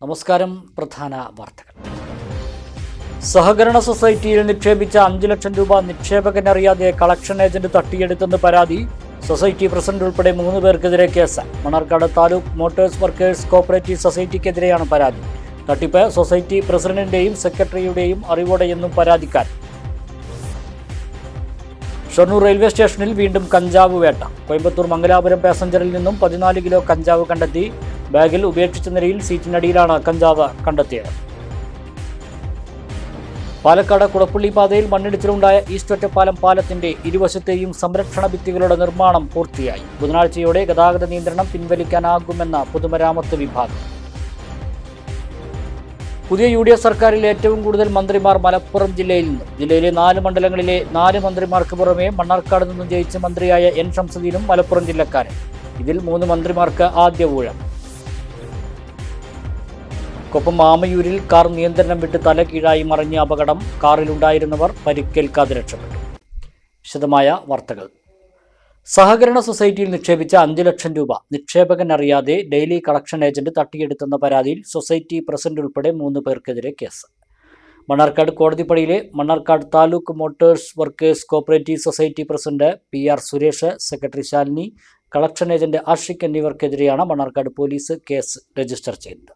നമസ്കാരം. പ്രധാന വാർത്തകൾ. സഹകരണ സൊസൈറ്റിയിൽ നിക്ഷേപിച്ച 5 ലക്ഷം രൂപ നിക്ഷേപകനറിയാതെ കളക്ഷൻ ഏജന്റ് തട്ടിയെടുത്തെന്ന് പരാതി. സൊസൈറ്റി പ്രസിഡന്റ് ഉൾപ്പെടെ 3 പേർക്കെതിരെ case. Mannarkkad taluk motors workers cooperative സൊസൈറ്റിക്കെതിരെയാണ് പരാതി. തട്ടിപ്പ് സൊസൈറ്റി പ്രസിഡന്റിന്റെയും സെക്രട്ടറിയുടെയും അറിവോടെയെന്നും പരാതിക്കാരൻ. ഷൊർണൂർ റെയിൽവേ സ്റ്റേഷനിൽ വീണ്ടും കഞ്ചാവ് വേട്ട. കോയമ്പത്തൂർ മംഗലാപുരം പാസഞ്ചറിൽ നിന്നും 14 കിലോ കഞ്ചാവ് കണ്ടെത്തി. ബാഗിൽ ഉപേക്ഷിച്ച നിലയിൽ സീറ്റിനടിയിലാണ് കഞ്ചാവ് കണ്ടെത്തിയത്. പാലക്കാട് കുളപ്പള്ളി പാതയിൽ മണ്ണിടിച്ചിലുണ്ടായ ഈസ്റ്റ് ഒറ്റപ്പാലം പാലത്തിന്റെ ഇരുവശത്തെയും സംരക്ഷണ ഭിത്തികളുടെ നിർമ്മാണം പൂർത്തിയായി. ബുധനാഴ്ചയോടെ ഗതാഗത നിയന്ത്രണം പിൻവലിക്കാനാകുമെന്ന പൊതുമരാമത്ത് വിഭാഗം. പുതിയ UDF സർക്കാരിൽ ഏറ്റവും കൂടുതൽ മന്ത്രിമാർ മലപ്പുറം ജില്ലയിൽ നിന്നും. ജില്ലയിലെ 4 മണ്ഡലങ്ങളിലെ 4 മന്ത്രിമാർക്ക് പുറമെ മണ്ണാർക്കാട് നിന്നും ജയിച്ച മന്ത്രിയായ N ഷംസുദ്ദീനും മലപ്പുറം ജില്ലക്കാരൻ. ഇതിൽ 3 മന്ത്രിമാർക്ക് ആദ്യ ഊഴം. കൊപ്പം മാമയൂരിൽ കാർ നിയന്ത്രണം വിട്ട് തല കീഴായി മറിഞ്ഞ അപകടം. കാറിലുണ്ടായിരുന്നവർ പരിക്കേൽക്കാതെ രക്ഷപ്പെട്ടു. വിശദമായ വാർത്തകൾ. സഹകരണ സൊസൈറ്റിയിൽ നിക്ഷേപിച്ച 5 ലക്ഷം രൂപ നിക്ഷേപകനറിയാതെ ഡെയിലി കളക്ഷൻ ഏജന്റ് തട്ടിയെടുത്തെന്ന പരാതിയിൽ സൊസൈറ്റി പ്രസിഡന്റ് ഉൾപ്പെടെ 3 പേർക്കെതിരെ കേസ്. മണ്ണാർക്കാട് കോടതിപ്പടിയിലെ Mannarkkad taluk motors workers cooperative society president PR Suresh, secretary Shalini, collection agent Ashiq എന്നിവർക്കെതിരെയാണ് മണ്ണാർക്കാട് പോലീസ് കേസ് രജിസ്റ്റർ ചെയ്തത്.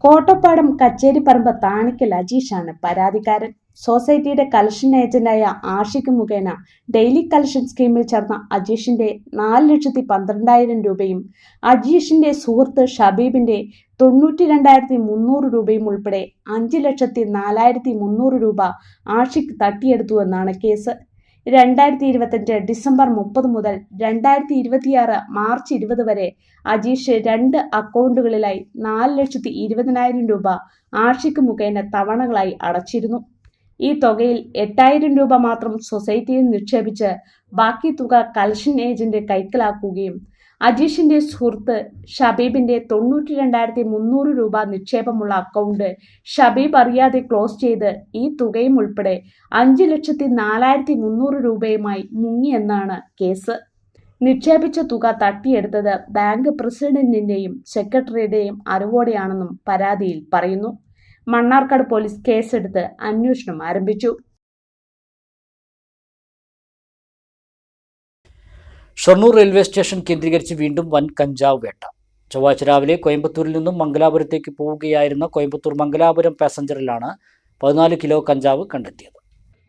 കോട്ടപ്പാടം കച്ചേരിപ്പറമ്പ് താണിക്കൽ അജീഷാണ് പരാതിക്കാരൻ. സൊസൈറ്റിയുടെ കളക്ഷൻ ഏജന്റായ ആഷിഖ് മുഖേന ഡെയിലി കളക്ഷൻ സ്കീമിൽ ചേർന്ന അജീഷിന്റെ 4,12,000 രൂപയും അജീഷിന്റെ സുഹൃത്ത് ഷബീബിന്റെ 92,300 രൂപയും ഉൾപ്പെടെ 5,04,300 രൂപ ആഷിഖ് തട്ടിയെടുത്തുവെന്നാണ് കേസ്. 2025 ഡിസംബർ 30 മുതൽ 2026 മാർച്ച് 20 വരെ അജീഷ് 2 അക്കൗണ്ടുകളിലായി 4,20,000 രൂപ ആഷിഖ് മുഖേന തവണകളായി അടച്ചിരുന്നു. ഈ തുകയിൽ 8,000 രൂപ മാത്രം സൊസൈറ്റിയിൽ നിക്ഷേപിച്ച് ബാക്കി തുക കളക്ഷൻ ഏജന്റ് കൈക്കലാക്കുകയും അജീഷിന്റെ സുഹൃത്ത് ഷബീബിന്റെ 92,300 രൂപ നിക്ഷേപമുള്ള അക്കൗണ്ട് ഷബീബ് അറിയാതെ ക്ലോസ് ചെയ്ത് ഈ തുകയും ഉൾപ്പെടെ 5,04,300 രൂപയുമായി മുങ്ങിയെന്നാണ് കേസ്. നിക്ഷേപിച്ച തുക തട്ടിയെടുത്തത് ബാങ്ക് പ്രസിഡന്റിന്റെയും സെക്രട്ടറിയുടെയും അറിവോടെയാണെന്നും പരാതിയിൽ പറയുന്നു. മണ്ണാർക്കാട് പോലീസ് കേസെടുത്ത് അന്വേഷണം ആരംഭിച്ചു. ഷൊർണൂർ റെയിൽവേ സ്റ്റേഷൻ കേന്ദ്രീകരിച്ച് വീണ്ടും വൻ കഞ്ചാവ് വേട്ട. ചൊവ്വാഴ്ച രാവിലെ കോയമ്പത്തൂരിൽ നിന്നും മംഗലാപുരത്തേക്ക് പോവുകയായിരുന്ന കോയമ്പത്തൂർ മംഗലാപുരം പാസഞ്ചറിലാണ് 14 കിലോ കഞ്ചാവ് കണ്ടെത്തിയത്.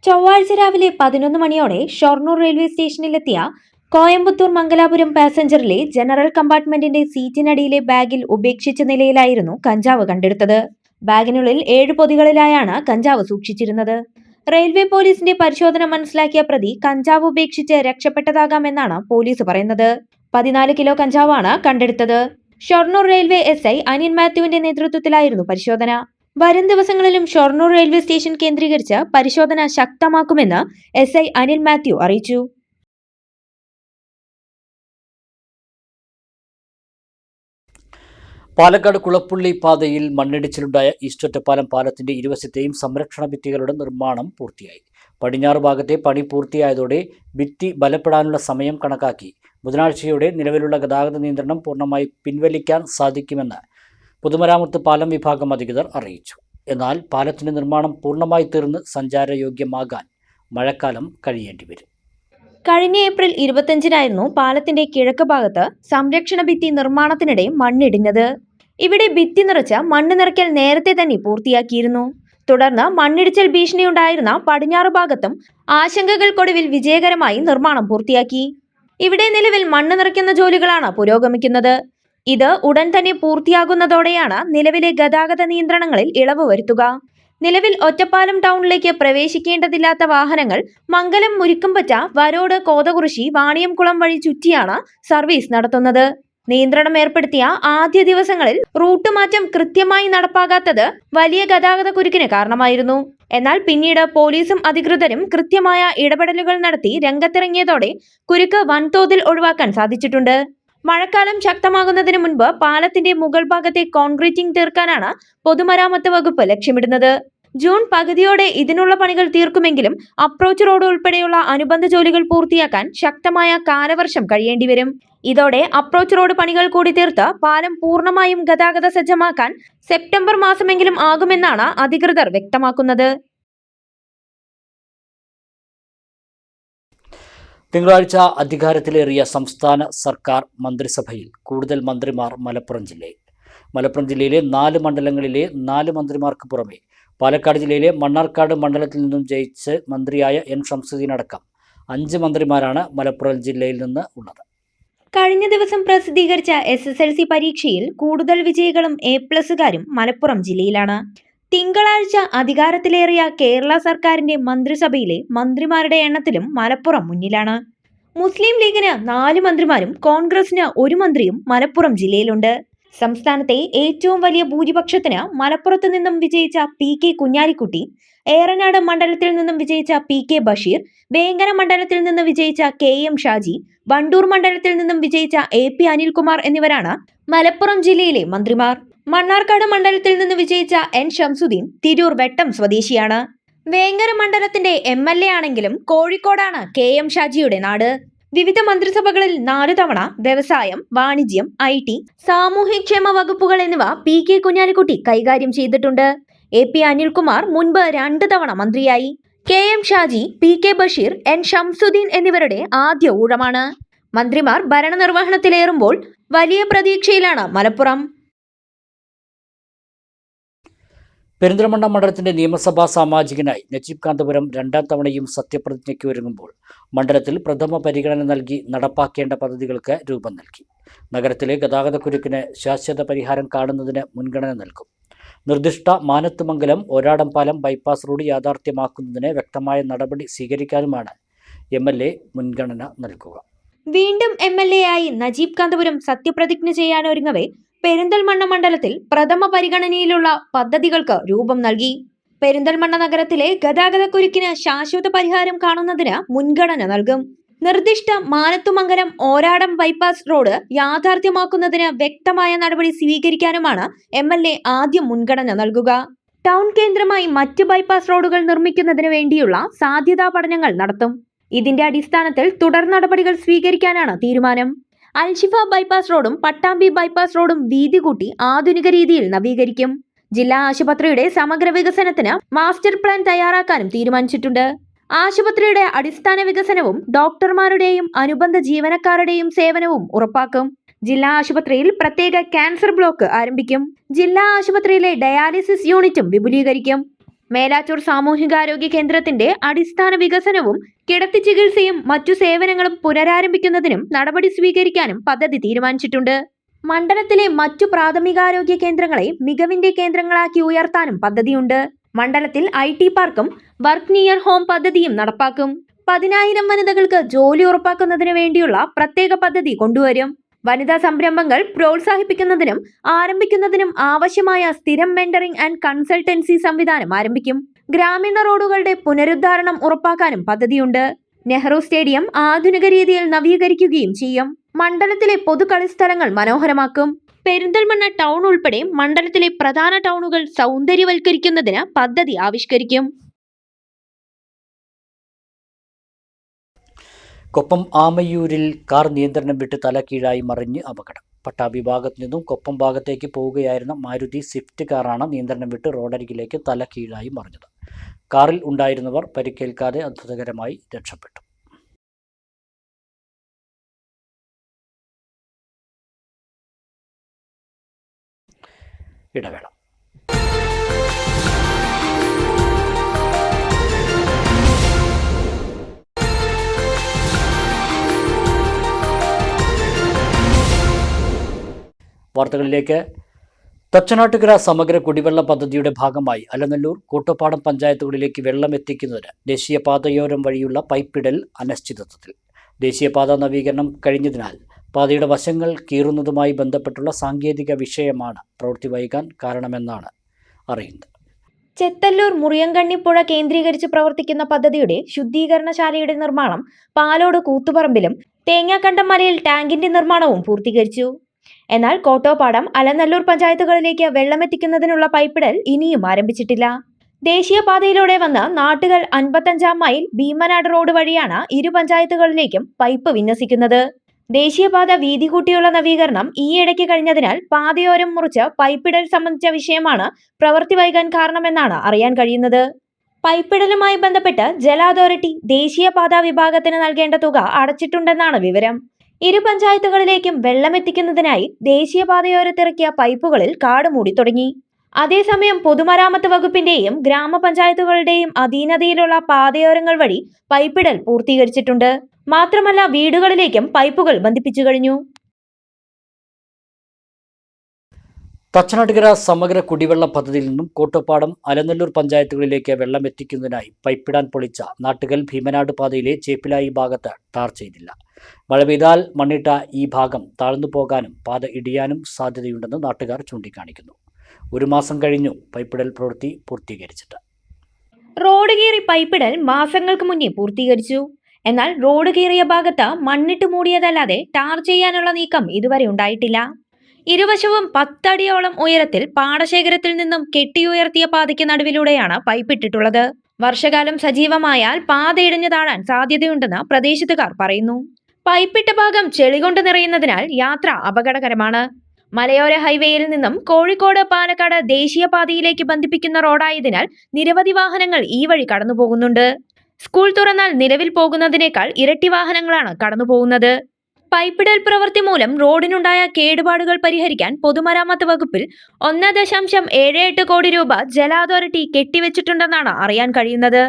ചൊവ്വാഴ്ച രാവിലെ 11 മണിയോടെ ഷൊർണൂർ റെയിൽവേ സ്റ്റേഷനിലെത്തിയ കോയമ്പത്തൂർ മംഗലാപുരം പാസഞ്ചറിലെ ജനറൽ കമ്പാർട്ട്മെന്റിന്റെ സീറ്റിനടിയിലെ ബാഗിൽ ഉപേക്ഷിച്ച നിലയിലായിരുന്നു കഞ്ചാവ് കണ്ടെടുത്തത്. ബാഗിനുള്ളിൽ 7 പൊതികളിലായാണ് കഞ്ചാവ് സൂക്ഷിച്ചിരുന്നത്. റെയിൽവേ പോലീസിന്റെ പരിശോധന മനസ്സിലാക്കിയ പ്രതി കഞ്ചാവ് ഉപേക്ഷിച്ച് രക്ഷപ്പെട്ടതാകാമെന്നാണ് പോലീസ് പറയുന്നത്. 14 കിലോ കഞ്ചാവാണ് കണ്ടെടുത്തത്. ഷൊർണൂർ റെയിൽവേ SI അനിൽ മാത്യുവിന്റെ നേതൃത്വത്തിലായിരുന്നു പരിശോധന. വരും ദിവസങ്ങളിലും ഷൊർണൂർ റെയിൽവേ സ്റ്റേഷൻ കേന്ദ്രീകരിച്ച് പരിശോധന ശക്തമാക്കുമെന്ന് SI അനിൽ മാത്യു അറിയിച്ചു. പാലക്കാട് കുളപ്പള്ളി പാതയിൽ മണ്ണിടിച്ചിലുണ്ടായ ഈസ്റ്റ് ഒറ്റപ്പാലം പാലത്തിന്റെ ഇരുവശത്തെയും സംരക്ഷണ ഭിത്തികളുടെ നിർമ്മാണം പൂർത്തിയായി. പടിഞ്ഞാറ് ഭാഗത്തെ പണി പൂർത്തിയായതോടെ ഭിത്തി ബലപ്പെടാനുള്ള സമയം കണക്കാക്കി ബുധനാഴ്ചയോടെ നിലവിലുള്ള ഗതാഗത നിയന്ത്രണം പൂർണ്ണമായി പിൻവലിക്കാൻ സാധിക്കുമെന്ന് പൊതുമരാമത്ത് പാലം വിഭാഗം അധികൃതർ അറിയിച്ചു. എന്നാൽ പാലത്തിന്റെ നിർമ്മാണം പൂർണ്ണമായി തീർന്ന് സഞ്ചാരയോഗ്യമാകാൻ മഴക്കാലം കഴിയേണ്ടി വരും. കഴിഞ്ഞ ഏപ്രിൽ 25-നായിരുന്നു പാലത്തിന്റെ കിഴക്ക് ഭാഗത്ത് സംരക്ഷണ ഭിത്തി നിർമ്മാണത്തിനിടെ മണ്ണിടിഞ്ഞത്. ഇവിടെ ഭിത്തി നിറച്ച മണ്ണ് നിറയ്ക്കൽ നേരത്തെ തന്നെ പൂർത്തിയാക്കിയിരുന്നു. തുടർന്ന് മണ്ണിടിച്ചൽ ഭീഷണിയുണ്ടായിരുന്ന പടിഞ്ഞാറ് ഭാഗത്തും ആശങ്കകൾക്കൊടുവിൽ വിജയകരമായി നിർമ്മാണം പൂർത്തിയാക്കി. ഇവിടെ നിലവിൽ മണ്ണ് നിറയ്ക്കുന്ന ജോലികളാണ് പുരോഗമിക്കുന്നത്. ഇത് ഉടൻ തന്നെ പൂർത്തിയാകുന്നതോടെയാണ് നിലവിലെ ഗതാഗത നിയന്ത്രണങ്ങളിൽ ഇളവ് വരുത്തുക. നിലവിൽ ഒറ്റപ്പാലം ടൗണിലേക്ക് പ്രവേശിക്കേണ്ടതില്ലാത്ത വാഹനങ്ങൾ മംഗലം, മുരിക്കുംപറ്റ, വരോട്, കോതകുറിശി, വാണിയംകുളം വഴി ചുറ്റിയാണ് സർവീസ് നടത്തുന്നത്. നിയന്ത്രണം ഏർപ്പെടുത്തിയ ആദ്യ ദിവസങ്ങളിൽ റൂട്ട് മാറ്റം കൃത്യമായി നടപ്പാകാത്തത് വലിയ ഗതാഗത കുരുക്കിന് കാരണമായിരുന്നു. എന്നാൽ പിന്നീട് പോലീസും അധികൃതരും കൃത്യമായ ഇടപെടലുകൾ നടത്തി രംഗത്തിറങ്ങിയതോടെ കുരുക്ക് വൻതോതിൽ ഒഴിവാക്കാൻ സാധിച്ചിട്ടുണ്ട്. മഴക്കാലം ശക്തമാകുന്നതിന് മുൻപ് പാലത്തിന്റെ മുകൾ ഭാഗത്തെ കോൺക്രീറ്റിംഗ് തീർക്കാനാണ് പൊതുമരാമത്ത് വകുപ്പ് ലക്ഷ്യമിടുന്നത്. ജൂൺ പകുതിയോടെ ഇതിനുള്ള പണികൾ തീർക്കുമെങ്കിലും അപ്രോച്ച് റോഡ് ഉൾപ്പെടെയുള്ള അനുബന്ധ ജോലികൾ പൂർത്തിയാക്കാൻ ശക്തമായ കാലവർഷം കഴിയേണ്ടിവരും. ഇതോടെ അപ്രോച്ച് റോഡ് പണികൾ കൂടി തീർത്ത് പാലം പൂർണ്ണമായും ഗതാഗത സജ്ജമാക്കാൻ സെപ്റ്റംബർ മാസമെങ്കിലും ആകുമെന്നാണ് അധികൃതർ വ്യക്തമാക്കുന്നത്. തിങ്കളാഴ്ച അധികാരത്തിലേറിയ സംസ്ഥാന സർക്കാർ മന്ത്രിസഭയിൽ കൂടുതൽ മന്ത്രിമാർ മലപ്പുറം ജില്ലയിൽ. മലപ്പുറം ജില്ലയിലെ 4 മണ്ഡലങ്ങളിലെ 4 മന്ത്രിമാർക്ക് പുറമെ പാലക്കാട് ജില്ലയിലെ മണ്ണാർക്കാട് മണ്ഡലത്തിൽ നിന്നും ജയിച്ച് മന്ത്രിയായ എൻ ഷംസുദ്ദീൻ അടക്കം 5 മന്ത്രിമാരാണ് മലപ്പുറം ജില്ലയിൽ നിന്ന് ഉള്ളത്. കഴിഞ്ഞ ദിവസം പ്രസിദ്ധീകരിച്ച SSLC പരീക്ഷയിൽ കൂടുതൽ വിജയികളും A+കാരും മലപ്പുറം ജില്ലയിലാണ്. തിങ്കളാഴ്ച അധികാരത്തിലേറിയ കേരള സർക്കാരിന്റെ മന്ത്രിസഭയിലെ മന്ത്രിമാരുടെ എണ്ണത്തിലും മലപ്പുറം മുന്നിലാണ്. മുസ്ലിം ലീഗിന് 4 മന്ത്രിമാരും കോൺഗ്രസിന് 1 മന്ത്രിയും മലപ്പുറം ജില്ലയിലുണ്ട്. സംസ്ഥാനത്തെ ഏറ്റവും വലിയ ഭൂരിപക്ഷത്തിന് മലപ്പുറത്ത് നിന്നും വിജയിച്ച PK കുഞ്ഞാലിക്കുട്ടി, ഏറനാട് മണ്ഡലത്തിൽ നിന്നും വിജയിച്ച PK ബഷീർ, വേങ്ങര മണ്ഡലത്തിൽ നിന്ന് വിജയിച്ച KM ഷാജി, വണ്ടൂർ മണ്ഡലത്തിൽ നിന്നും വിജയിച്ച AP അനിൽകുമാർ എന്നിവരാണ് മലപ്പുറം ജില്ലയിലെ മന്ത്രിമാർ. മണ്ണാർക്കാട് മണ്ഡലത്തിൽ നിന്ന് വിജയിച്ച N ഷംസുദ്ദീൻ തിരൂർ വെട്ടം സ്വദേശിയാണ്. വേങ്ങര മണ്ഡലത്തിന്റെ MLA ആണെങ്കിലും കോഴിക്കോടാണ് KM ഷാജിയുടെ നാട്. വിവിധ മന്ത്രിസഭകളിൽ 4 തവണ വ്യവസായം, വാണിജ്യം, IT, സാമൂഹ്യക്ഷേമ വകുപ്പുകൾ എന്നിവ PK കുഞ്ഞാലിക്കുട്ടി കൈകാര്യം ചെയ്തിട്ടുണ്ട്. AP അനിൽകുമാർ മുൻപ് 2 തവണ മന്ത്രിയായി. KM Shaji, PK Basheer, N Shamsuddin എന്നിവരുടെ ആദ്യ ഊഴമാണ്. മന്ത്രിമാർ ഭരണനിർവഹണത്തിലേറുമ്പോൾ വലിയ പ്രതീക്ഷയിലാണ് മലപ്പുറം. പെരിന്തൽമണ്ണ മണ്ഡലത്തിന്റെ നിയമസഭാ സാമാജികനായി നജീബ് കാന്തപുരം 2ാം തവണയും സത്യപ്രതിജ്ഞയ്ക്ക് ഒരുങ്ങുമ്പോൾ മണ്ഡലത്തിൽ പ്രഥമ പരിഗണന നൽകി നടപ്പാക്കേണ്ട പദ്ധതികൾക്ക് രൂപം നൽകി. നഗരത്തിലെ ഗതാഗതക്കുരുക്കിന് ശാശ്വത പരിഹാരം കാണുന്നതിന് മുൻഗണന നൽകും. നിർദ്ദിഷ്ട മാനത്തുമംഗലം ഒരാടം പാലം ബൈപ്പാസ് റോഡ് യാഥാർത്ഥ്യമാക്കുന്നതിന് വ്യക്തമായ നടപടി സ്വീകരിക്കാനുമാണ് MLA മുൻഗണന നൽകുക. വീണ്ടും MLA ആയി നജീബ് കാന്തപുരം സത്യപ്രതിജ്ഞ ചെയ്യാനൊരുങ്ങവേ പെരിന്തൽമണ്ണ മണ്ഡലത്തിൽ പ്രഥമ പരിഗണനയിലുള്ള പദ്ധതികൾക്ക് രൂപം നൽകി. പെരിന്തൽമണ്ണ നഗരത്തിലെ ഗതാഗതക്കുരുക്കിന് ശാശ്വത പരിഹാരം കാണുന്നതിന് മുൻഗണന നൽകും. നിർദ്ദിഷ്ട മാനത്തുമംഗലം ഓരാടം ബൈപ്പാസ് റോഡ് യാഥാർത്ഥ്യമാക്കുന്നതിന് വ്യക്തമായ നടപടി സ്വീകരിക്കാനുമാണ് MLA ആദ്യം മുൻഗണന നൽകുക. ടൗൺ കേന്ദ്രമായി മറ്റ് ബൈപ്പാസ് റോഡുകൾ നിർമ്മിക്കുന്നതിന് വേണ്ടിയുള്ള സാധ്യതാ പഠനങ്ങൾ നടത്തും. ഇതിന്റെ അടിസ്ഥാനത്തിൽ തുടർ നടപടികൾ സ്വീകരിക്കാനാണ് തീരുമാനം. അൽഷിഫ ബൈപ്പാസ് റോഡും പട്ടാമ്പി ബൈപ്പാസ് റോഡും വീതി കൂട്ടി ആധുനിക രീതിയിൽ നവീകരിക്കും. ജില്ലാ ആശുപത്രിയുടെ സമഗ്ര വികസനത്തിന് മാസ്റ്റർ പ്ലാൻ തയ്യാറാക്കാനും തീരുമാനിച്ചിട്ടുണ്ട്. ആശുപത്രിയുടെ അടിസ്ഥാന വികസനവും ഡോക്ടർമാരുടെയും അനുബന്ധ ജീവനക്കാരുടെയും സേവനവും ഉറപ്പാക്കും. ജില്ലാ ആശുപത്രിയിൽ പ്രത്യേക ക്യാൻസർ ബ്ലോക്ക് ആരംഭിക്കും. ജില്ലാ ആശുപത്രിയിലെ ഡയാലിസിസ് യൂണിറ്റും വിപുലീകരിക്കും. മേലാറ്റൂർ സാമൂഹികാരോഗ്യ കേന്ദ്രത്തിന്റെ അടിസ്ഥാന വികസനവും കിടത്തി ചികിത്സയും മറ്റു സേവനങ്ങളും പുനരാരംഭിക്കുന്നതിനും നടപടി സ്വീകരിക്കാനും പദ്ധതി തീരുമാനിച്ചിട്ടുണ്ട്. മണ്ഡലത്തിലെ മറ്റു പ്രാഥമികാരോഗ്യ കേന്ദ്രങ്ങളെ മികവിന്റെ കേന്ദ്രങ്ങളാക്കി ഉയർത്താനും പദ്ധതിയുണ്ട്. മണ്ഡലത്തിൽ IT പാർക്കും വർക്ക് നിയർ ഹോം പദ്ധതിയും നടപ്പാക്കും. 10,000 വനിതകൾക്ക് ജോലി ഉറപ്പാക്കുന്നതിന് വേണ്ടിയുള്ള പ്രത്യേക പദ്ധതി കൊണ്ടുവരും. വനിതാ സംരംഭങ്ങൾ പ്രോത്സാഹിപ്പിക്കുന്നതിനും ആരംഭിക്കുന്നതിനും ആവശ്യമായ സ്ഥിരം മെന്ററിംഗ് ആൻഡ് കൺസൾട്ടൻസി സംവിധാനം ആരംഭിക്കും. ഗ്രാമീണ റോഡുകളുടെ പുനരുദ്ധാരണം ഉറപ്പാക്കാനും പദ്ധതിയുണ്ട്. നെഹ്റു സ്റ്റേഡിയം ആധുനിക രീതിയിൽ നവീകരിക്കുകയും ചെയ്യും. മണ്ഡലത്തിലെ പൊതു കളിസ്ഥലങ്ങൾ മനോഹരമാക്കും. പെരിന്തൽമണ്ണ ടൗൺ ഉൾപ്പെടെ മണ്ഡലത്തിലെ പ്രധാന ടൗണുകൾ സൗന്ദര്യവൽക്കരിക്കുന്നതിന് പദ്ധതി ആവിഷ്കരിക്കും. കൊപ്പം ആമയൂരിൽ കാർ നിയന്ത്രണം വിട്ട് തല കീഴായി മറിഞ്ഞ് അപകടം. പട്ടാമ്പി ഭാഗത്തു നിന്നും കൊപ്പം ഭാഗത്തേക്ക് പോവുകയായിരുന്ന മാരുതി സ്വിഫ്റ്റ് കാറാണ് നിയന്ത്രണം വിട്ട് റോഡരികിലേക്ക് തല കീഴായി മറിഞ്ഞത്. കാറിൽ ഉണ്ടായിരുന്നവർ പരിക്കേൽക്കാതെ അത്ഭുതകരമായി രക്ഷപ്പെട്ടു. ഇടവേള. വാർത്തകളിലേക്ക്. തച്ചനാട്ടുകര സമഗ്ര കുടിവെള്ള പദ്ധതിയുടെ ഭാഗമായി അലനല്ലൂർ, കൂട്ടപ്പാടം പഞ്ചായത്തുകളിലേക്ക് വെള്ളം എത്തിക്കുന്നതിന് ദേശീയപാതയോരം വഴിയുള്ള പൈപ്പിടൽ അനിശ്ചിതത്വത്തിൽ. ദേശീയപാത നവീകരണം കഴിഞ്ഞതിനാൽ പാതയുടെ വശങ്ങൾ കീറുന്നതുമായി ബന്ധപ്പെട്ടുള്ള സാങ്കേതിക വിഷയമാണ് പ്രവൃത്തി വൈകാൻ കാരണമെന്നാണ് അറിയുന്നത്. ചെത്തല്ലൂർ മുറിയങ്കണ്ണിപ്പുഴ കേന്ദ്രീകരിച്ച് പ്രവർത്തിക്കുന്ന പദ്ധതിയുടെ ശുദ്ധീകരണശാലയുടെ നിർമ്മാണം പാലോട് കൂത്തുപറമ്പിലും തേങ്ങാക്കണ്ടം മലയിൽ ടാങ്കിന്റെ നിർമ്മാണവും പൂർത്തീകരിച്ചു. എന്നാൽ കോട്ടോപ്പാടം, അലനല്ലൂർ പഞ്ചായത്തുകളിലേക്ക് വെള്ളമെത്തിക്കുന്നതിനുള്ള പൈപ്പിടൽ ഇനിയും ആരംഭിച്ചിട്ടില്ല. ദേശീയപാതയിലൂടെ വന്ന് നാട്ടുകൾ 55-ാം മൈൽ ഭീമനാട് റോഡ് വഴിയാണ് ഇരു പഞ്ചായത്തുകളിലേക്കും പൈപ്പ് വിന്യസിക്കുന്നത്. ദേശീയപാത വീതി കൂട്ടിയുള്ള നവീകരണം ഈയിടയ്ക്ക് കഴിഞ്ഞതിനാൽ പാതയോരം മുറിച്ച് പൈപ്പിടൽ സംബന്ധിച്ച വിഷയമാണ് പ്രവൃത്തി വൈകാൻ കാരണമെന്നാണ് അറിയാൻ കഴിയുന്നത്. പൈപ്പിടലുമായി ബന്ധപ്പെട്ട് ജല അതോറിറ്റി ദേശീയപാതാ വിഭാഗത്തിന് നൽകേണ്ട തുക അടച്ചിട്ടുണ്ടെന്നാണ് വിവരം. ഇരു പഞ്ചായത്തുകളിലേക്കും വെള്ളമെത്തിക്കുന്നതിനായി ദേശീയപാതയോരത്തിറക്കിയ പൈപ്പുകളിൽ കാട് മൂടി തുടങ്ങി. അതേസമയം പൊതുമരാമത്ത് വകുപ്പിന്റെയും ഗ്രാമപഞ്ചായത്തുകളുടെയും അധീനതയിലുള്ള പാതയോരങ്ങൾ വഴി പൈപ്പിടൽ പൂർത്തീകരിച്ചിട്ടുണ്ട്. മാത്രമല്ല വീടുകളിലേക്കും പൈപ്പുകൾ ബന്ധിപ്പിച്ചു കഴിഞ്ഞു. തച്ചനാട്ടുകര സമഗ്ര കുടിവെള്ള പദ്ധതിയിൽ നിന്നും കോട്ടപ്പാടം അലനല്ലൂർ പഞ്ചായത്തുകളിലേക്ക് വെള്ളം എത്തിക്കുന്നതിനായി പൈപ്പിടാൻ പൊളിച്ച നാട്ടുകൽ ഭീമനാട് പാതയിലെ ചേപ്പിലായി ഭാഗത്ത് ടാർ ചെയ്തില്ല. മഴ പെയ്താൽ മണ്ണിട്ട ഈ ഭാഗം താഴ്ന്നു പോകാനും പാത ഇടിയാനും സാധ്യതയുണ്ടെന്ന് നാട്ടുകാർ ചൂണ്ടിക്കാണിക്കുന്നു. 1 മാസം കഴിഞ്ഞു പൈപ്പിടൽ പ്രവൃത്തി പൂർത്തീകരിച്ചിട്ട്. റോഡ് കീറി പൈപ്പിടൽ മാസങ്ങൾക്ക് മുന്നേ പൂർത്തീകരിച്ചു. എന്നാൽ റോഡ് കീറിയ ഭാഗത്ത് മണ്ണിട്ട് മൂടിയതല്ലാതെ ടാർ ചെയ്യാനുള്ള നീക്കം ഇതുവരെ ഉണ്ടായിട്ടില്ല. ഇരുവശവും 10 അടിയോളം ഉയരത്തിൽ പാടശേഖരത്തിൽ നിന്നും കെട്ടിയുയർത്തിയ പാതയ്ക്ക് നടുവിലൂടെയാണ് പൈപ്പിട്ടിട്ടുള്ളത്. വർഷകാലം സജീവമായാൽ പാത ഇടിഞ്ഞു താഴാൻ സാധ്യതയുണ്ടെന്ന് പ്രദേശത്തുകാർ പറയുന്നു. പൈപ്പിട്ട ഭാഗം ചെളികൊണ്ട് നിറയുന്നതിനാൽ യാത്ര അപകടകരമാണ്. മലയോര ഹൈവേയിൽ നിന്നും കോഴിക്കോട് പാലക്കാട് ദേശീയപാതയിലേക്ക് ബന്ധിപ്പിക്കുന്ന റോഡായതിനാൽ നിരവധി വാഹനങ്ങൾ ഈ വഴി കടന്നുപോകുന്നുണ്ട്. സ്കൂൾ തുറന്നാൽ നിലവിൽ പോകുന്നതിനേക്കാൾ ഇരട്ടി വാഹനങ്ങളാണ് കടന്നുപോകുന്നത്. പൈപ്പിടൽ പ്രവൃത്തി മൂലം റോഡിനുണ്ടായ കേടുപാടുകൾ പരിഹരിക്കാൻ പൊതുമരാമത്ത് വകുപ്പിൽ 1.78 കോടി രൂപ ജല അതോറിറ്റി കെട്ടിവെച്ചിട്ടുണ്ടെന്നാണ് അറിയാൻ കഴിയുന്നത്.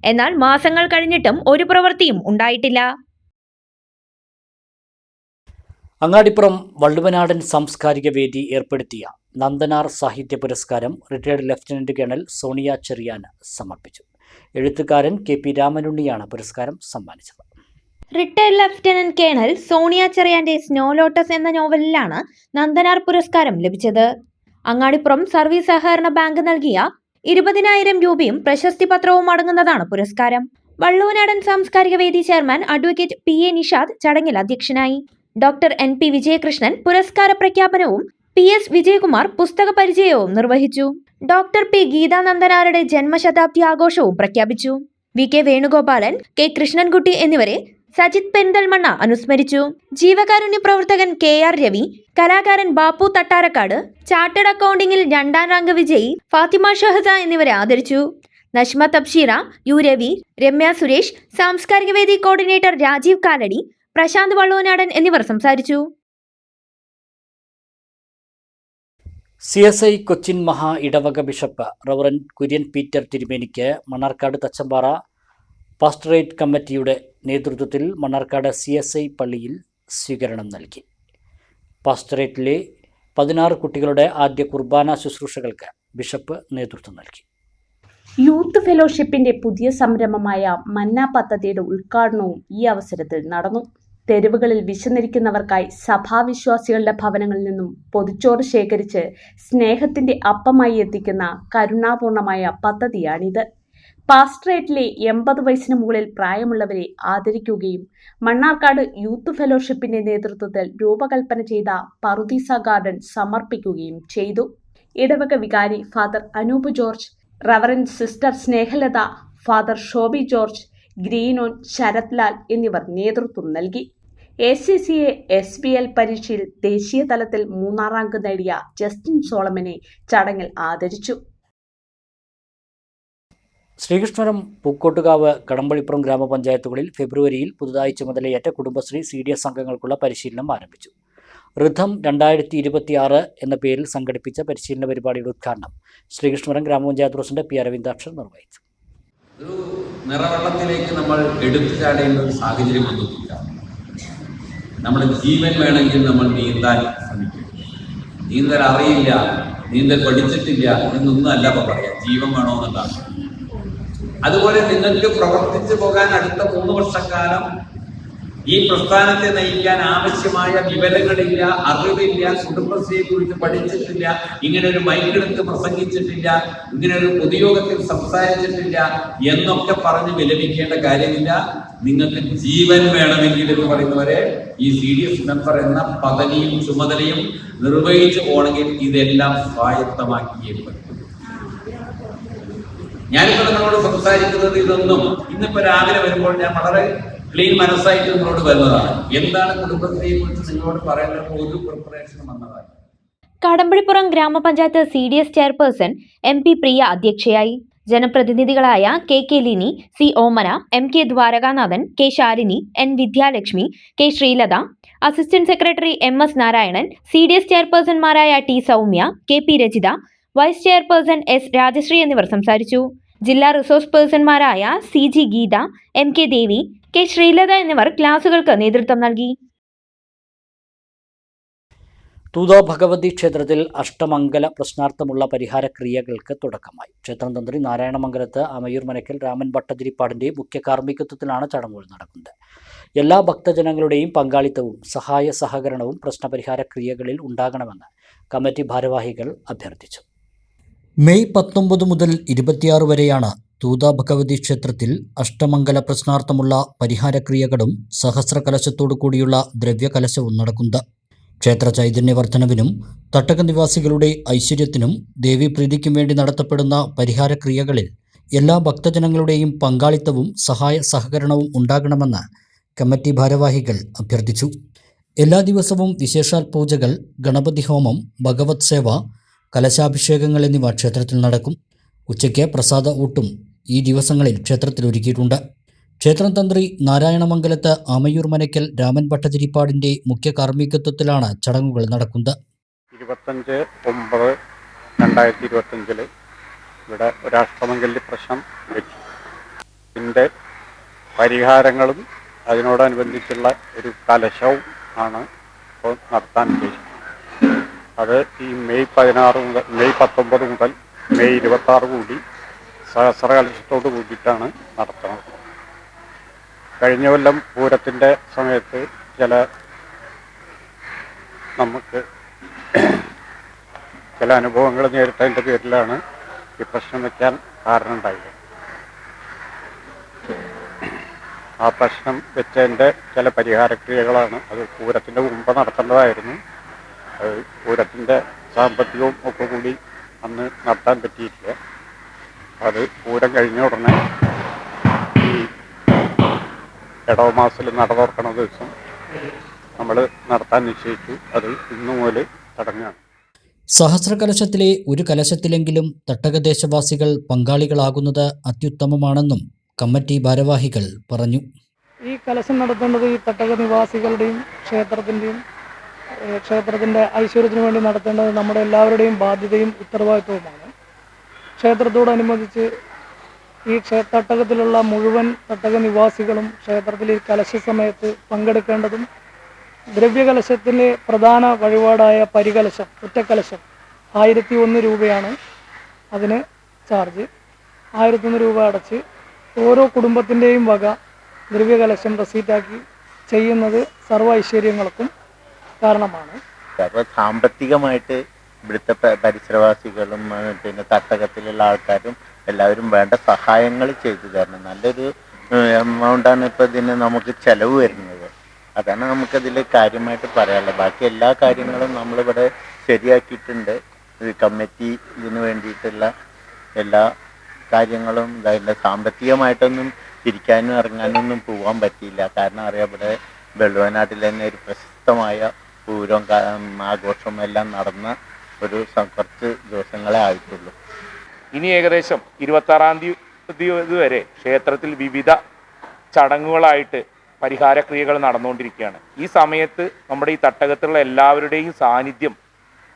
എന്നാൽ മാസങ്ങൾ കഴിഞ്ഞിട്ടും ഒരു പ്രവൃത്തിയും ഉണ്ടായിട്ടില്ല. അങ്ങാടിപ്പുറം വള്ളുവനാടൻ സാംസ്കാരിക വേദി ഏർപ്പെടുത്തിയ നന്ദനാർ സാഹിത്യ പുരസ്കാരം റിട്ടയർഡ് ലഫ്റ്റനന്റ് കേണൽ സോണിയ ചെറിയാന് സമർപ്പിച്ചു. എഴുത്തുകാരൻ KP രാമനുണ്ണിയാണ് പുരസ്കാരം സമ്മാനിച്ചത്. റിട്ടയർഡ് ലഫ്റ്റനന്റ് കേണൽ സോണിയ ചെറിയാന്റെ സ്നോ ലോട്ടസ് എന്ന നോവലിലാണ് നന്ദനാർ പുരസ്കാരം ലഭിച്ചത്. അങ്ങാടിപ്പുറം സർവീസ് സഹകരണ ബാങ്ക് നൽകിയ 20,000 രൂപയും പ്രശസ്തി പത്രവും അടങ്ങുന്നതാണ് പുരസ്കാരം. വള്ളുവനാടൻ സാംസ്കാരിക വേദി ചെയർമാൻ അഡ്വക്കേറ്റ് PA നിഷാദ് ചടങ്ങിൽ അധ്യക്ഷനായി. ഡോക്ടർ NP വിജയകൃഷ്ണൻ പുരസ്കാര പ്രഖ്യാപനവും PS വിജയകുമാർ പുസ്തക പരിചയവും നിർവഹിച്ചു. ഡോക്ടർ P ഗീതാ നന്ദനാരുടെ ജന്മശതാബ്ദി ആഘോഷവും പ്രഖ്യാപിച്ചു. VK വേണുഗോപാലൻ, K കൃഷ്ണൻകുട്ടി എന്നിവരെ സജിത് പെരിന്തൽമണ്ണ അനുസ്മരിച്ചു. ജീവകാരുണ്യ പ്രവർത്തകൻ KR രവി, കലാകാരൻ ബാപ്പു തട്ടാരക്കാട്, ചാർട്ടേഡ് അക്കൗണ്ടിംഗിൽ 2ാം റാങ്ക് വിജയി ഫാത്തിമ ഷഹസ എന്നിവരെ ആദരിച്ചു. നഷ്മ തബ്ഷീറ, U രവി, രമ്യ സുരേഷ്, സാംസ്കാരിക വേദി കോർഡിനേറ്റർ രാജീവ് കാലടി, പ്രശാന്ത് വള്ളുവനാടൻ എന്നിവർ സംസാരിച്ചു. CSI കൊച്ചിൻ മഹാ ഇടവക ബിഷപ്പ് റവറൻ കുര്യൻ പീറ്റർ തിരുമേനിക്ക് മണ്ണാർക്കാട് തച്ചമ്പാറ പാസ്റ്ററേറ്റ് കമ്മിറ്റിയുടെ നേതൃത്വത്തിൽ മണ്ണാർക്കാട് CSI പള്ളിയിൽ സ്വീകരണം നൽകി. പാസ്റ്ററേറ്റിലെ 16 കുട്ടികളുടെ ആദ്യ കുർബാന ശുശ്രൂഷകൾക്ക് ബിഷപ്പ് നേതൃത്വം നൽകി. യൂത്ത് ഫെലോഷിപ്പിന്റെ പുതിയ സംരംഭമായ മന്ന പദ്ധതിയുടെ ഉദ്ഘാടനവും ഈ അവസരത്തിൽ നടന്നു. തെരുവുകളിൽ വിശന്നിരിക്കുന്നവർക്കായി സഭാവിശ്വാസികളുടെ ഭവനങ്ങളിൽ നിന്നും പൊതിച്ചോറ് ശേഖരിച്ച് സ്നേഹത്തിന്റെ അപ്പമായി എത്തിക്കുന്ന കരുണാപൂർണമായ പദ്ധതിയാണിത്. പാസ്റ്ററേറ്റിലെ 80 വയസ്സിന് മുകളിൽ പ്രായമുള്ളവരെ ആദരിക്കുകയും മണ്ണാർക്കാട് യൂത്ത് ഫെലോഷിപ്പിന്റെ നേതൃത്വത്തിൽ രൂപകൽപ്പന ചെയ്ത പറുദീസ ഗാർഡൻ സമർപ്പിക്കുകയും ചെയ്തു. ഇടവക വികാരി father Anoop George, reverend sister Snehalatha, father Shobi George, ഗ്രീനോൻ, ശരത് ലാൽ എന്നിവർ നേതൃത്വം നൽകി. ACCA SBL പരീക്ഷയിൽ ദേശീയ തലത്തിൽ 3ാം റാങ്ക് നേടിയ ജസ്റ്റിൻ സോളമനെ ചടങ്ങിൽ ആദരിച്ചു. ശ്രീകൃഷ്ണപുരം, പൂക്കോട്ടുകാവ്, കടമ്പളിപ്പുറം ഗ്രാമപഞ്ചായത്തുകളിൽ ഫെബ്രുവരിയിൽ പുതുതായി ചുമതലയേറ്റ കുടുംബശ്രീ CDS അംഗങ്ങൾക്കുള്ള പരിശീലനം ആരംഭിച്ചു. ഋഥം 2026 എന്ന പേരിൽ സംഘടിപ്പിച്ച പരിശീലന പരിപാടിയുടെ ഉദ്ഘാടനം ശ്രീകൃഷ്ണപുരം ഗ്രാമപഞ്ചായത്ത് പ്രസിഡന്റ് P അരവിന്ദാക്ഷൻ നിർവഹിച്ചു. ഒരു നിറവെള്ളത്തിലേക്ക് നമ്മൾ എടുത്തു ചാടേണ്ട ഒരു സാഹചര്യമൊന്നുമില്ല. നമ്മുടെ ജീവൻ വേണമെങ്കിൽ നമ്മൾ നീന്താൻ ശ്രമിക്കും. നീന്തൽ അറിയില്ല, നീന്തൽ പഠിച്ചിട്ടില്ല എന്നൊന്നും അല്ല പറയാം. ജീവൻ വേണമെന്നുണ്ടാകും. അതുപോലെ നിങ്ങൾക്ക് പ്രവർത്തിച്ചു പോകാൻ അടുത്ത 3 വർഷക്കാലം ഈ പ്രസ്ഥാനത്തെ നയിക്കാൻ ആവശ്യമായ വിവരങ്ങളില്ല, അറിവില്ല, കുടുംബശ്രീയെ കുറിച്ച് പഠിച്ചിട്ടില്ല, ഇങ്ങനെ ഒരു മൈക്കെടുത്ത് പ്രസംഗിച്ചിട്ടില്ല, ഇങ്ങനെ ഒരു പൊതുയോഗത്തിൽ സംസാരിച്ചിട്ടില്ല എന്നൊക്കെ പറഞ്ഞ് വിലപിക്കേണ്ട കാര്യമില്ല. നിങ്ങൾക്ക് ജീവൻ വേണമെങ്കിൽ എന്ന് പറയുന്നവരെ ഈ CDS മെമ്പർ എന്ന പദവിയും ചുമതലയും നിർവഹിച്ചു പോകണമെങ്കിൽ ഇതെല്ലാം സ്വായത്തമാക്കിയേ പറ്റും. ഞാനിപ്പോൾ നിങ്ങളോട് സംസാരിക്കുന്നത് ഇതൊന്നും ഇന്നിപ്പോ രാവിലെ വരുമ്പോൾ ഞാൻ വളരെ ക്ലീൻ മനസ്സായിട്ട് നിങ്ങളോട് വരുന്നതാണ്. എന്താണ് കുടുംബശ്രീയെ കുറിച്ച് നിങ്ങളോട് പറയാനുള്ള ഒരു പ്രിപ്പറേഷൻ വന്നതാണ്. കടമ്പഴിപ്പുറം ഗ്രാമപഞ്ചായത്ത് CDS ചെയർപേഴ്സൺ MP പ്രിയ അധ്യക്ഷയായി. ജനപ്രതിനിധികളായ KK Lini, C Omana, MK Dwarakanathan, K Shalini, N Vidyalakshmi, K Sreelatha, assistant secretary MS Narayanan, CDS ചെയർപേഴ്സൺമാരായ T Soumya, KP Rajitha, vice chairperson S Rajasree എന്നിവർ സംസാരിച്ചു. ജില്ലാ റിസോഴ്സ് പേഴ്സൺമാരായ CG Geetha, MK Devi, K Sreelatha എന്നിവർ ക്ലാസുകൾക്ക് നേതൃത്വം നൽകി. തൂത ഭഗവതി ക്ഷേത്രത്തിൽ അഷ്ടമംഗല പ്രശ്നാർത്ഥമുള്ള പരിഹാര ക്രിയകൾക്ക് തുടക്കമായി. ക്ഷേത്രം തന്ത്രി നാരായണമംഗലത്ത് അമയൂർ മനക്കൽ രാമൻ ഭട്ടതിരിപ്പാടിന്റെ മുഖ്യ കാർമ്മികത്വത്തിലാണ് ചടങ്ങുകൾ നടക്കുന്നത്. എല്ലാ ഭക്തജനങ്ങളുടെയും പങ്കാളിത്തവും സഹായ സഹകരണവും പ്രശ്നപരിഹാര ക്രിയകളിൽ ഉണ്ടാകണമെന്ന് കമ്മിറ്റി ഭാരവാഹികൾ അഭ്യർത്ഥിച്ചു. മെയ് 19 മുതൽ 26 വരെയാണ് തൂത ഭഗവതി ക്ഷേത്രത്തിൽ അഷ്ടമംഗല പ്രശ്നാർത്ഥമുള്ള പരിഹാരക്രിയകളും സഹസ്രകലശത്തോടു കൂടിയുള്ള ദ്രവ്യകലശവും നടക്കുന്നത്. ക്ഷേത്ര ചൈതന്യവർദ്ധനവിനും തട്ടക നിവാസികളുടെ ഐശ്വര്യത്തിനും ദേവീപ്രീതിക്കും വേണ്ടി നടത്തപ്പെടുന്ന പരിഹാരക്രിയകളിൽ എല്ലാ ഭക്തജനങ്ങളുടെയും പങ്കാളിത്തവും സഹായ സഹകരണവും ഉണ്ടാകണമെന്ന് കമ്മിറ്റി ഭാരവാഹികൾ അഭ്യർത്ഥിച്ചു. എല്ലാ ദിവസവും വിശേഷാൽ പൂജകൾ, ഗണപതി ഹോമം, ഭഗവത് സേവ, കലശാഭിഷേകങ്ങൾ എന്നിവ ക്ഷേത്രത്തിൽ നടക്കും. ഉച്ചയ്ക്ക് പ്രസാദ ഊട്ടും ഈ ദിവസങ്ങളിൽ ക്ഷേത്രത്തിൽ ഒരുക്കിയിട്ടുണ്ട്. ക്ഷേത്രം തന്ത്രി നാരായണമംഗലത്ത് ആമയൂർ മനക്കൽ രാമൻ ഭട്ടതിരിപ്പാടിന്റെ മുഖ്യ കാർമ്മികത്വത്തിലാണ് ചടങ്ങുകൾ നടക്കുന്നത്. 25/9/2025 ഇവിടെ ഒരു അഷ്ടമംഗല്യ പ്രശ്നം വെച്ചു. ഇതിൻ്റെ പരിഹാരങ്ങളും അതിനോടനുബന്ധിച്ചുള്ള ഒരു കലശവും ആണ് ഇപ്പോൾ നടത്താൻ ഉദ്ദേശിക്കുന്നത്. അത് ഈ മെയ് 19 മുതൽ മെയ് 26 കൂടി സഹസ്രകലശത്തോട് കൂടിയിട്ടാണ് നടത്തുന്നത്. കഴിഞ്ഞ കൊല്ലം പൂരത്തിൻ്റെ സമയത്ത് നമുക്ക് ചില അനുഭവങ്ങൾ നേരിട്ടതിൻ്റെ പേരിലാണ് ഈ പ്രശ്നം വയ്ക്കാൻ കാരണമുണ്ടായത്. ആ പ്രശ്നം വെച്ചതിൻ്റെ ചില പരിഹാരക്രിയകളാണ്. അത് പൂരത്തിൻ്റെ മുമ്പ് നടത്തേണ്ടതായിരുന്നു. അത് പൂരത്തിൻ്റെ സാമ്പത്തികവും ഒക്കെ കൂടി അന്ന് നടത്താൻ പറ്റിയിട്ടില്ല. അത് പൂരം കഴിഞ്ഞ ഉടനെ ഈ ഇടവമാസത്തിൽ നട തുറക്കണ ദിവസം നമ്മൾ നടത്താൻ നിശ്ചയിച്ചു. അത് ഇന്നു മുതൽ തുടങ്ങുകയാണ്. സഹസ്രകലശത്തിലെ ഒരു കലശത്തിലെങ്കിലും തട്ടകദേശവാസികൾ പങ്കാളികളാകുന്നത് അത്യുത്തമമാണെന്നും കമ്മിറ്റി ഭാരവാഹികൾ പറഞ്ഞു. ഈ കലശം നടത്തേണ്ടത് ഈ തട്ടക നിവാസികളുടെയും ക്ഷേത്രത്തിൻ്റെ ഐശ്വര്യത്തിനു വേണ്ടി നടത്തേണ്ടത് നമ്മുടെ എല്ലാവരുടെയും ബാധ്യതയും ഉത്തരവാദിത്വവുമാണ്. ക്ഷേത്രത്തോടനുബന്ധിച്ച് ഈ തട്ടകത്തിലുള്ള മുഴുവൻ തട്ടക നിവാസികളും ക്ഷേത്രത്തിൽ ഈ കലശ സമയത്ത് പങ്കെടുക്കേണ്ടതും ദ്രവ്യകലശത്തിൻ്റെ പ്രധാന വഴിപാടായ പരികലശം, ഒറ്റക്കലശം 1001 രൂപയാണ് അതിന് ചാർജ്. 1001 രൂപ അടച്ച് ഓരോ കുടുംബത്തിൻ്റെയും വക ദ്രവ്യകലശം റെസീറ്റാക്കി ചെയ്യുന്നത് സർവ്വ ഐശ്വര്യങ്ങൾക്കും കാരണമാണ്. അപ്പോൾ സാമ്പത്തികമായിട്ട് ഇവിടുത്തെ പരിസരവാസികളും പിന്നെ തട്ടകത്തിലുള്ള ആൾക്കാരും എല്ലാവരും വേണ്ട സഹായങ്ങൾ ചെയ്തു തരണം. നല്ലൊരു എമൗണ്ടാണ് ഇപ്പോൾ ഇതിന് നമുക്ക് ചിലവ് വരുന്നത്. അതാണ് നമുക്കതിൽ കാര്യമായിട്ട് പറയാനുള്ളത്. ബാക്കി എല്ലാ കാര്യങ്ങളും നമ്മളിവിടെ ശരിയാക്കിയിട്ടുണ്ട്. കമ്മിറ്റി ഇതിന് വേണ്ടിയിട്ടുള്ള എല്ലാ കാര്യങ്ങളും ഇതായില്ല. സാമ്പത്തികമായിട്ടൊന്നും തിരിക്കാനും ഇറങ്ങാനൊന്നും പോകാൻ പറ്റിയില്ല. കാരണം അറിയാം, ഇവിടെ വെള്ളുവനാട്ടിൽ തന്നെ ഒരു പ്രശസ്തമായ പൂരം ആഘോഷം എല്ലാം നടന്ന ഒരു കുറച്ച് ദിവസങ്ങളെ ആയിട്ടുള്ളൂ. ഇനി ഏകദേശം 26-ാം തീയതി വരെ ക്ഷേത്രത്തിൽ വിവിധ ചടങ്ങുകളായിട്ട് പരിഹാരക്രിയകൾ നടന്നുകൊണ്ടിരിക്കുകയാണ്. ഈ സമയത്ത് നമ്മുടെ ഈ തട്ടകത്തിലുള്ള എല്ലാവരുടെയും സാന്നിധ്യം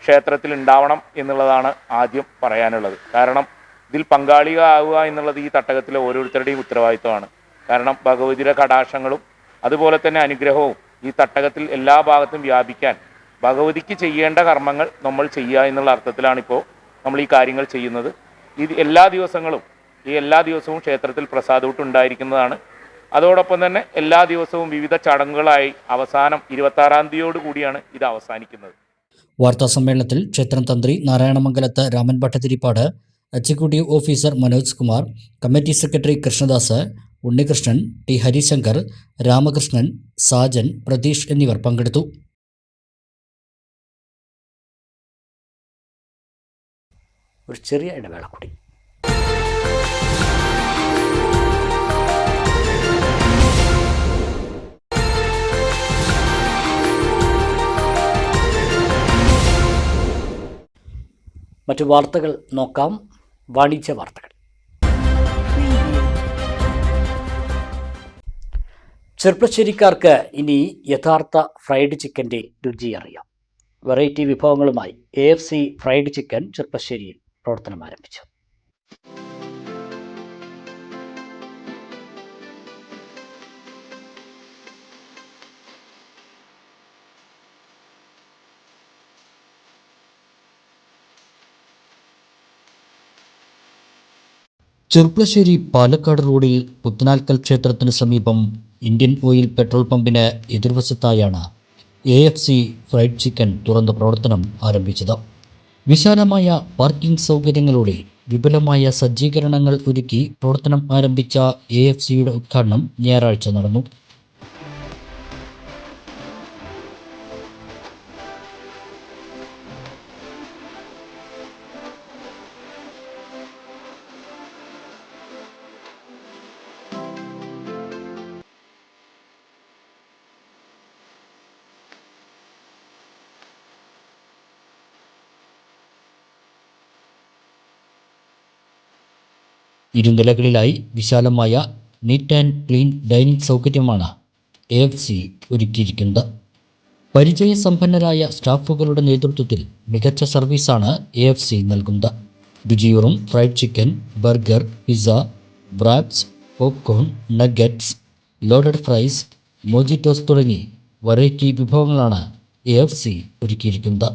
ക്ഷേത്രത്തിൽ ഉണ്ടാവണം എന്നുള്ളതാണ് ആദ്യം പറയാനുള്ളത്. കാരണം ഇതിൽ പങ്കാളികളാവുക എന്നുള്ളത് ഈ തട്ടകത്തിലെ ഓരോരുത്തരുടെയും ഉത്തരവാദിത്വമാണ്. കാരണം ഭഗവതിയുടെ കടാക്ഷങ്ങളും അതുപോലെ തന്നെ അനുഗ്രഹവും ഈ തട്ടകത്തിൽ എല്ലാ ഭാഗത്തും വ്യാപിക്കാൻ ഭഗവതിക്ക് ചെയ്യേണ്ട കർമ്മങ്ങൾ നമ്മൾ ചെയ്യുക എന്നുള്ള അർത്ഥത്തിലാണിപ്പോൾ നമ്മൾ ഈ കാര്യങ്ങൾ ചെയ്യുന്നത്. എല്ലാ ദിവസവും ക്ഷേത്രത്തിൽ പ്രസാദൂട്ട് ഉണ്ടായിരിക്കുന്നതാണ്. അതോടൊപ്പം തന്നെ എല്ലാ ദിവസവും വിവിധ ചടങ്ങുകളായി അവസാനം 26-ാം തീയതിയോട് കൂടിയാണ് ഇത് അവസാനിക്കുന്നത്. വാർത്താ സമ്മേളനത്തിൽ ക്ഷേത്രം തന്ത്രി Narayanamangalath Raman Bhattathiripad, executive officer Manoj Kumar, committee secretary Krishnadas, Unnikrishnan, T Harishankar, Ramakrishnan, Sajan, Pratheesh എന്നിവർ പങ്കെടുത്തു. ഒരു ചെറിയ ഇടവേള കൂടി. മറ്റു വാർത്തകൾ നോക്കാം. വാണിജ്യ വാർത്തകൾ. ചെർപ്പശ്ശേരിക്കാർക്ക് ഇനി യഥാർത്ഥ ഫ്രൈഡ് ചിക്കൻ്റെ രുചി അറിയാം. വെറൈറ്റി വിഭവങ്ങളുമായി AFC ഫ്രൈഡ് ചിക്കൻ ചെർപ്പശ്ശേരിയിൽ പ്രവർത്തനം ആരംഭിച്ചു. ചെർപ്പശ്ശേരി പാലക്കാട് റോഡിൽ പുത്തനാൽക്കൽ ക്ഷേത്രത്തിന് സമീപം ഇന്ത്യൻ ഓയിൽ പെട്രോൾ പമ്പിന് എതിർവശത്തായാണ് AFC ഫ്രൈഡ് ചിക്കൻ തുറന്ന് പ്രവർത്തനം ആരംഭിച്ചത്. വിശാലമായ പാർക്കിംഗ് സൗകര്യങ്ങളോടെ വിപുലമായ സജ്ജീകരണങ്ങൾ ഒരുക്കി പ്രവർത്തനം ആരംഭിച്ച AFCയുടെ ഉദ്ഘാടനം ഞായറാഴ്ച നടന്നു. ഇരുനിലകളിലായി വിശാലമായ നീറ്റ് ആൻഡ് ക്ലീൻ ഡൈനിങ് സൗകര്യമാണ് AFC ഒരുക്കിയിരിക്കുന്നത്. പരിചയസമ്പന്നരായ സ്റ്റാഫുകളുടെ നേതൃത്വത്തിൽ മികച്ച സർവീസാണ് AFC നൽകുന്നത്. രുചിയൂറും ഫ്രൈഡ് ചിക്കൻ, ബർഗർ, പിസ്സ, ബ്രാപ്സ്, popcorn, nuggets, loaded fries, mojitos തുടങ്ങി വെറൈറ്റി വിഭവങ്ങളാണ് AFC ഒരുക്കിയിരിക്കുന്നത്.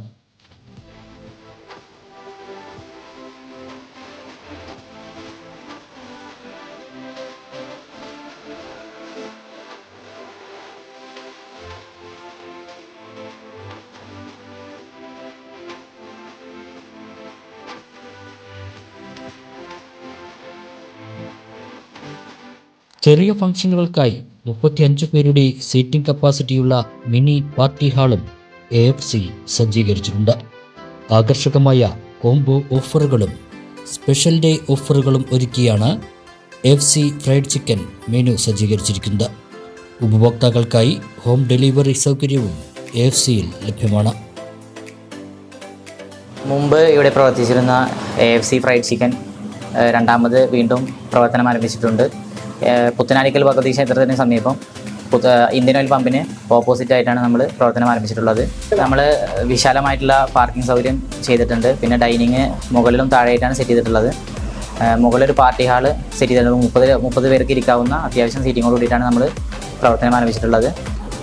ചെറിയ ഫംഗ്ഷനുകൾക്കായി 35 പേരുടെ സീറ്റിംഗ് കപ്പാസിറ്റിയുള്ള മിനി പാർട്ടി ഹാളും AFC സജ്ജീകരിച്ചിട്ടുണ്ട്. ആകർഷകമായ കോംബോ ഓഫറുകളും സ്പെഷ്യൽ ഡേ ഓഫറുകളും ഒരുക്കിയാണ് AFC ഫ്രൈഡ് ചിക്കൻ മെനു സജ്ജീകരിച്ചിരിക്കുന്നത്. ഉപഭോക്താക്കൾക്കായി ഹോം ഡെലിവറി സൗകര്യവും AFCയിൽ ലഭ്യമാണ്. മുമ്പ് ഇവിടെ പ്രവർത്തിച്ചിരുന്ന AFC ഫ്രൈഡ് ചിക്കൻ രണ്ടാമത് വീണ്ടും പ്രവർത്തനം ആരംഭിച്ചിട്ടുണ്ട്. പുത്തനാലിക്കൽ ഭഗവതി ക്ഷേത്രത്തിന് സമീപം ഇന്ത്യൻ ഓയിൽ പമ്പിന് ഓപ്പോസിറ്റ് ആയിട്ടാണ് നമ്മൾ പ്രവർത്തനം ആരംഭിച്ചിട്ടുള്ളത്. നമ്മൾ വിശാലമായിട്ടുള്ള പാർക്കിംഗ് സൗകര്യം ചെയ്തിട്ടുണ്ട്. പിന്നെ ഡൈനിങ് മുകളിലും താഴെയായിട്ടാണ് സെറ്റ് ചെയ്തിട്ടുള്ളത്. മുകളിലൊരു പാർട്ടി ഹാള് സെറ്റ് ചെയ്തിട്ടുണ്ട്. 30 പേർക്ക് ഇരിക്കാവുന്ന അത്യാവശ്യം സീറ്റിങ്ങോട് കൂടിയിട്ടാണ് നമ്മൾ പ്രവർത്തനം ആരംഭിച്ചിട്ടുള്ളത്.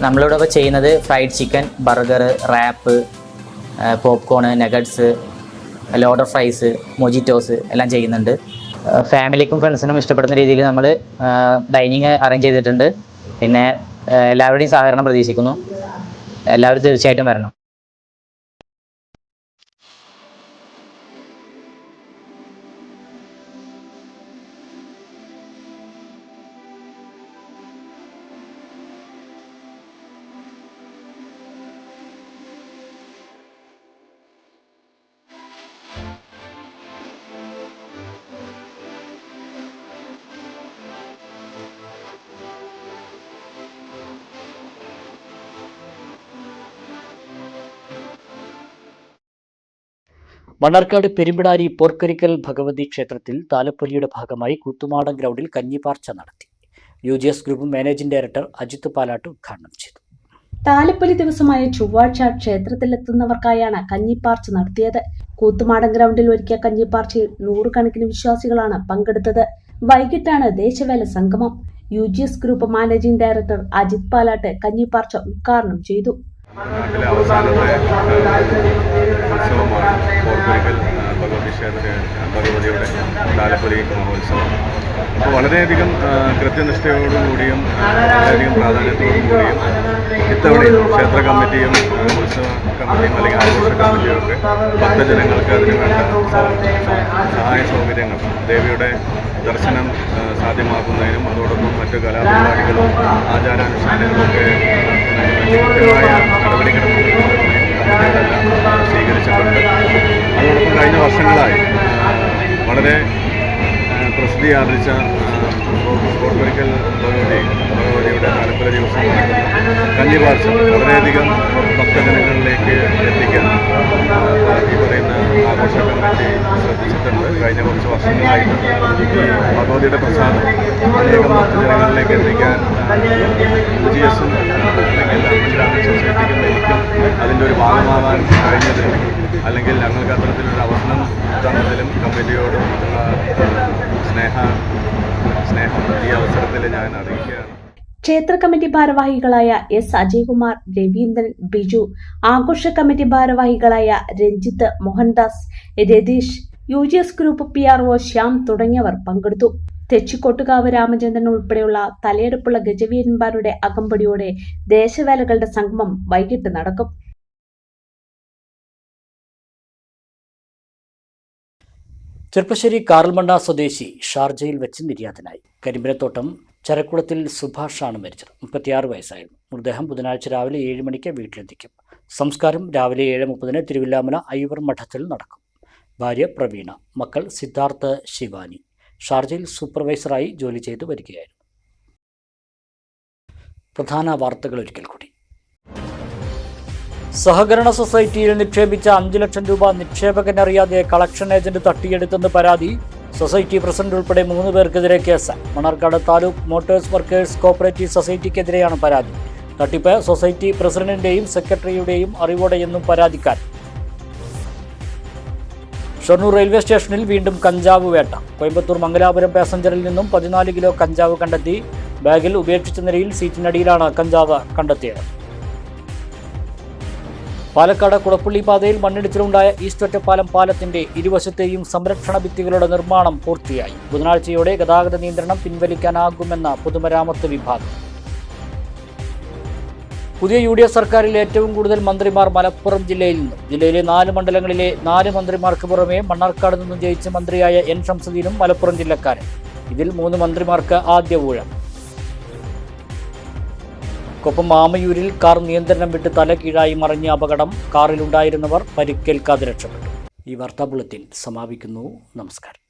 നമ്മളിവിടെ ഇപ്പോൾ ചെയ്യുന്നത് fried chicken, burger, wrap, popcorn, nuggets, loaded fries, mojitos എല്ലാം ചെയ്യുന്നുണ്ട്. ഫാമിലിക്കും ഫ്രണ്ട്സിനും ഇഷ്ടപ്പെടുന്ന രീതിയിൽ നമ്മൾ ഡൈനിങ് അറേഞ്ച് ചെയ്തിട്ടുണ്ട്. പിന്നെ എല്ലാവരുടെയും സഹകരണം പ്രതീക്ഷിക്കുന്നു. എല്ലാവരും തീർച്ചയായിട്ടും വരണം. മണ്ണാർക്കാട് പെരുമ്പിടാരി പോർക്കരിക്കൽ ഭഗവതി ക്ഷേത്രത്തിൽ താലപ്പൊലിയുടെ ഭാഗമായി കൂത്തുമാടം ഗ്രൗണ്ടിൽ കഞ്ഞിപ്പാർച്ച നടത്തി. UGS group managing director Ajith Palatt ഉദ്ഘാടനം ചെയ്തു. താലപ്പൊലി ദിവസമായ ചൊവ്വാഴ്ച ക്ഷേത്രത്തിലെത്തുന്നവർക്കായാണ് കഞ്ഞിപ്പാർച്ച നടത്തിയത്. കൂത്തുമാടം ഗ്രൗണ്ടിൽ ഒരുക്കിയ കഞ്ഞിപ്പാർച്ചയിൽ 100 കണക്കിന് വിശ്വാസികളാണ് പങ്കെടുത്തത്. വൈകിട്ടാണ് ദേശവേല സംഗമം. UGS group managing director Ajith Palatt കഞ്ഞിപ്പാർച്ച ഉദ്ഘാടനം ചെയ്തു. നാട്ടിലെ അവസാനത്തെ ഉത്സവമാണ് പോർക്കരിക്കൽ ഭഗവതിയുടെ താലപ്പൊലി മഹോത്സവം. അപ്പോൾ വളരെയധികം കൃത്യനിഷ്ഠയോടുകൂടിയും വളരെയധികം പ്രാധാന്യത്തോടും കൂടിയും ഇത്തവണ ക്ഷേത്ര കമ്മിറ്റിയും ഉത്സവ കമ്മിറ്റിയും അല്ലെങ്കിൽ ആഘോഷ കമ്മിറ്റിയും ഒക്കെ ഭക്തജനങ്ങൾക്ക് അതിനുവേണ്ട സഹായ സൗകര്യങ്ങൾ ദേവിയുടെ ദർശനം സാധ്യമാക്കുന്നതിനും അതോടൊപ്പം മറ്റ് കലാപരിപാടികളും ആചാരാനുഷ്ഠാനങ്ങളൊക്കെ കൃത്യമായ നടപടിക്രമങ്ങൾ കമ്മിറ്റികളെല്ലാം സ്വീകരിച്ചിട്ടുണ്ട്. അതോടൊപ്പം കഴിഞ്ഞ വർഷങ്ങളായി വളരെ പ്രസിദ്ധി ആർജിച്ച പോർക്കരിക്കൽ ഭഗവതിയുടെ താലപ്പൊലി ദിവസം കഞ്ഞിപ്പാർച്ച വളരെയധികം ഭക്തജനങ്ങളിലേക്ക് എത്തിക്കാൻ ഈ പറയുന്ന ആഘോഷ കമ്മിറ്റി ചെയ്തിട്ടുണ്ട്. കഴിഞ്ഞ കുറച്ച് വർഷങ്ങളായിട്ട് ഈ ഭഗവതിയുടെ പ്രസാദം അനേകം ഭക്തജനങ്ങളിലേക്ക് എത്തിക്കാൻ UGS-ഉം അല്ലെങ്കിൽ ഗ്രാമീണ സൊസൈറ്റിക്കും എനിക്കും അതിൻ്റെ ഒരു ഭാഗമാവാൻ കഴിഞ്ഞതിലും അല്ലെങ്കിൽ ഞങ്ങൾക്ക് അത്തരത്തിലൊരു അവസരം തന്നതിലും കമ്മിറ്റിയോടും സ്നേഹം ഈ അവസരത്തിൽ ഞാൻ അറിയിക്കുകയാണ്. ക്ഷേത്ര കമ്മിറ്റി ഭാരവാഹികളായ എസ് അജയ്കുമാർ, രവീന്ദ്രൻ, ബിജു, ആഘോഷ കമ്മിറ്റി ഭാരവാഹികളായ Ranjith, Mohandas, Ratheesh, UGS group PRO Shyam തുടങ്ങിയവർ പങ്കെടുത്തു. തെച്ചിക്കോട്ടുകാവ് രാമചന്ദ്രൻ ഉൾപ്പെടെയുള്ള തലയെടുപ്പുള്ള ഗജവീരന്മാരുടെ അകമ്പടിയോടെ ദേശവേലകളുടെ സംഗമം വൈകിട്ട് നടക്കും. ചെർപ്പശ്ശേരി കാറൽമണ്ണ സ്വദേശി ഷാർജയിൽ വെച്ച് നിര്യാതനായി. കരിമ്പനത്തോട്ടം ചരക്കുളത്തിൽ സുഭാഷാണ് മരിച്ചത്. 36 വയസ്സായിരുന്നു. മൃതദേഹം ബുധനാഴ്ച രാവിലെ 7 മണിക്ക് വീട്ടിലെത്തിക്കും. സംസ്കാരം രാവിലെ 7:30 തിരുവില്ലാമല ഐവർ മഠത്തിൽ നടക്കും. ഭാര്യ പ്രവീണ, മക്കൾ സിദ്ധാർത്ഥ്, ശിവാനി. ഷാർജയിൽ സൂപ്പർവൈസറായി ജോലി ചെയ്തു വരികയായിരുന്നു. പ്രധാന വാർത്തകൾ ഒരിക്കൽ കൂടി. സഹകരണ സൊസൈറ്റിയിൽ നിക്ഷേപിച്ച 5 ലക്ഷം രൂപ നിക്ഷേപകനറിയാതെ കളക്ഷൻ ഏജന്റ് തട്ടിയെടുത്തെന്ന് പരാതി. സൊസൈറ്റി പ്രസിഡന്റ് ഉൾപ്പെടെ 3 പേർക്കെതിരെ case. Mannarkkad taluk motors workers cooperative സൊസൈറ്റിക്കെതിരെയാണ് പരാതി. തട്ടിപ്പ് സൊസൈറ്റി പ്രസിഡന്റിന്റെയും സെക്രട്ടറിയുടെയും അറിവോടെയെന്നും പരാതിക്കാർ. ഷൊർണൂർ റെയിൽവേ സ്റ്റേഷനിൽ വീണ്ടും കഞ്ചാവ് വേട്ട. കോയമ്പത്തൂർ മംഗലാപുരം പാസഞ്ചറിൽ നിന്നും 14 കിലോ കഞ്ചാവ് കണ്ടെത്തി. ബാഗിൽ ഉപേക്ഷിച്ച നിലയിൽ സീറ്റിനടിയിലാണ് കഞ്ചാവ് കണ്ടെത്തിയത്. പാലക്കാട് കുളപ്പള്ളി പാതയിൽ മണ്ണിടിച്ചിലുണ്ടായ ഈസ്റ്റ് ഒറ്റപ്പാലം പാലത്തിന്റെ ഇരുവശത്തെയും സംരക്ഷണ ഭിത്തികളുടെ നിർമ്മാണം പൂർത്തിയായി. ബുധനാഴ്ചയോടെ ഗതാഗത നിയന്ത്രണം പിൻവലിക്കാനാകുമെന്ന പൊതുമരാമത്ത് വിഭാഗം. പുതിയ UDF സർക്കാരിൽ ഏറ്റവും കൂടുതൽ മന്ത്രിമാർ മലപ്പുറം ജില്ലയിൽ നിന്നും. ജില്ലയിലെ 4 മണ്ഡലങ്ങളിലെ 4 മന്ത്രിമാർക്ക് പുറമെ മണ്ണാർക്കാട് നിന്നും ജയിച്ച മന്ത്രിയായ N ഷംസുദ്ദീനും മലപ്പുറം ജില്ലക്കാരൻ. ഇതിൽ 3 മന്ത്രിമാർക്ക് ആദ്യ ഊഴം. കൊപ്പം മാമയൂരിൽ കാർ നിയന്ത്രണം വിട്ട് തലകീഴായി മറിഞ്ഞ അപകടം. കാറിലുണ്ടായിരുന്നവർ പരിക്കേൽക്കാതെ രക്ഷപ്പെട്ടു. ഈ വാർത്താ ബുള്ളറ്റിൻ സമാപിക്കുന്നു. നമസ്കാരം.